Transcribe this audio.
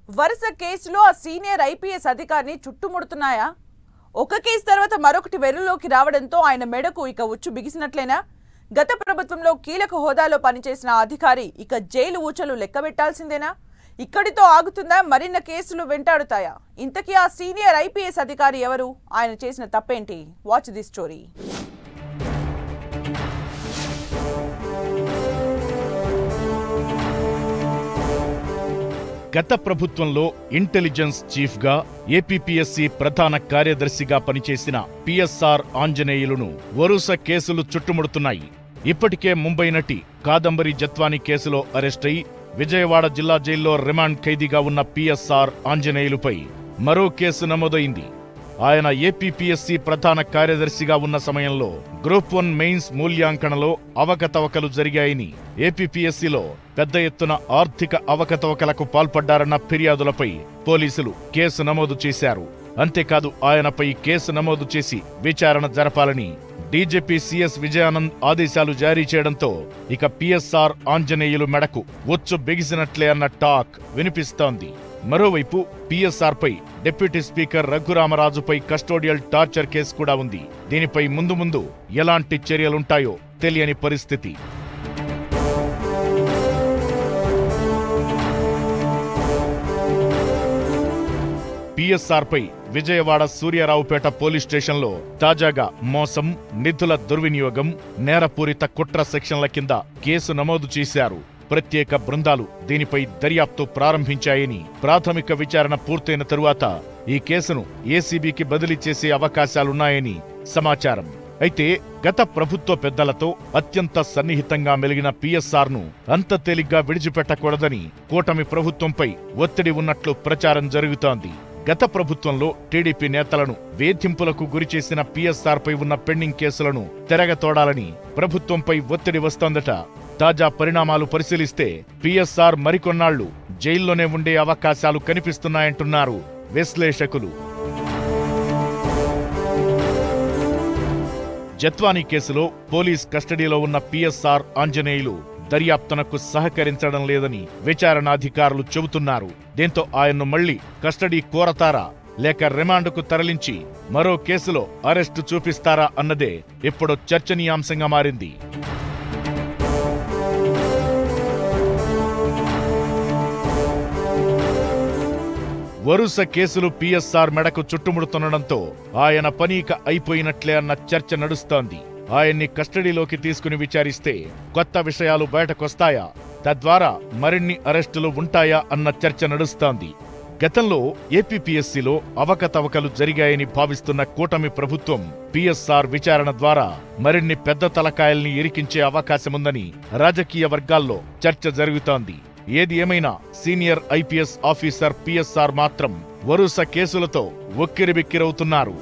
వరుస కేసులో ఆ సీనియర్ ఐపీఎస్ అధికారిని చుట్టుముడుతున్నాయా? ఒక కేసు తర్వాత మరొకటి వెలుగులోకి రావడంతో ఆయన మెడకు ఇక ఉచ్చు బిగిసినట్లేనా? గత ప్రభుత్వంలో కీలక హోదాలో పనిచేసిన అధికారి ఇక జైలు ఊచలు లెక్కబెట్టాల్సిందేనా? ఇక్కడితో ఆగుతుందా? మరిన్న కేసులు వెంటాడుతాయా? ఇంతకీ ఆ సీనియర్ ఐపీఎస్ అధికారి ఎవరు? ఆయన చేసిన తప్పేంటి? Watch the story. గత ప్రభుత్వంలో ఇంటెలిజెన్స్ చీఫ్ గా ఏపీపీఎస్సీ ప్రధాన కార్యదర్శిగా పనిచేసిన పిఎస్ఆర్ ఆంజనేయులును వరుస కేసులు చుట్టుముడుతున్నాయి. ఇప్పటికే ముంబై నటి కాదంబరి జత్వానీ కేసులో అరెస్ట్ అయి విజయవాడ జిల్లా జైల్లో రిమాండ్ ఖైదీగా ఉన్న పిఎస్ఆర్ ఆంజనేయులుపై మరో కేసు నమోదైంది. ఆయన ఏపీపీఎస్సీ ప్రధాన కార్యదర్శిగా ఉన్న సమయంలో గ్రూప్ 1 మెయిన్స్ మూల్యాంకనలో అవకతవకలు జరిగాయని, ఏపీపీఎస్సీలో పెద్ద ఎత్తున ఆర్థిక అవకతవకలకు పాల్పడ్డారన్న ఫిర్యాదులపై పోలీసులు కేసు నమోదు చేశారు. అంతేకాదు ఆయనపై కేసు నమోదు చేసి విచారణ జరపాలని డీజీపీ సిఎస్ విజయానంద్ ఆదేశాలు జారీ చేయడంతో ఇక పిఎస్ఆర్ ఆంజనేయులు మెడకు ఉచ్చు బిగిసినట్లే అన్న టాక్ వినిపిస్తోంది. మరోవైపు పిఎస్ఆర్ పై డిప్యూటీ స్పీకర్ రఘురామరాజుపై కస్టోడియల్ టార్చర్ కేసు కూడా ఉంది. దీనిపై ముందు ఎలాంటి చర్యలుంటాయో తెలియని పరిస్థితి. పిఎస్ఆర్ పై విజయవాడ సూర్యారావుపేట పోలీస్ స్టేషన్లో తాజాగా మోసం, నిధుల దుర్వినియోగం, నేరపూరిత కుట్ర సెక్షన్ల కింద కేసు నమోదు చేశారు. ప్రత్యేక బృందాలు దీనిపై దర్యాప్తు ప్రారంభించాయని, ప్రాథమిక విచారణ పూర్తయిన తరువాత ఈ కేసును ఏసీబీకి బదిలీ చేసే అవకాశాలున్నాయని సమాచారం. అయితే గత ప్రభుత్వ పెద్దలతో అత్యంత సన్నిహితంగా మెలిగిన పిఎస్ఆర్ ను అంత తేలిగ్గా విడిచిపెట్టకూడదని కూటమి ప్రభుత్వంపై ఒత్తిడి ఉన్నట్లు ప్రచారం జరుగుతోంది. గత ప్రభుత్వంలో టీడీపీ నేతలను వేధింపులకు గురిచేసిన పిఎస్ఆర్ పై ఉన్న పెండింగ్ కేసులను తెరగతోడాలని ప్రభుత్వంపై ఒత్తిడి వస్తోందట. తాజా పరిణామాలు పరిశీలిస్తే పిఎస్ఆర్ మరికొన్నాళ్లు జైల్లోనే ఉండే అవకాశాలు కనిపిస్తున్నాయంటున్నారు విశ్లేషకులు. జత్వానీ కేసులో పోలీస్ కస్టడీలో ఉన్న పిఎస్ఆర్ ఆంజనేయులు దర్యాప్తునకు సహకరించడం లేదని విచారణాధికారులు చెబుతున్నారు. దీంతో ఆయన్ను మళ్లీ కస్టడీ కోరతారా లేక రిమాండ్కు తరలించి మరో కేసులో అరెస్టు చూపిస్తారా అన్నదే ఇప్పుడు చర్చనీయాంశంగా మారింది. వరుస కేసులు పిఎస్ఆర్ మెడకు చుట్టుముడుతుండడంతో ఆయన పనీక అయిపోయినట్లే అన్న చర్చ నడుస్తోంది. ఆయన్ని కస్టడీలోకి తీసుకుని విచారిస్తే కొత్త విషయాలు బయటకొస్తాయా, తద్వారా మరిన్ని అరెస్టులు ఉంటాయా అన్న చర్చ నడుస్తోంది. గతంలో ఏపీపీఎస్సీలో అవకతవకలు జరిగాయని భావిస్తున్న కూటమి ప్రభుత్వం పిఎస్ఆర్ విచారణ ద్వారా మరిన్ని పెద్ద తలకాయల్ని ఇరికించే అవకాశముందని రాజకీయ వర్గాల్లో చర్చ జరుగుతోంది. ఏది ఏమైనా సీనియర్ ఐపీఎస్ ఆఫీసర్ పిఎస్ఆర్ మాత్రం వరుస కేసులతో ఉక్కిరిబిక్కిరవుతున్నారు.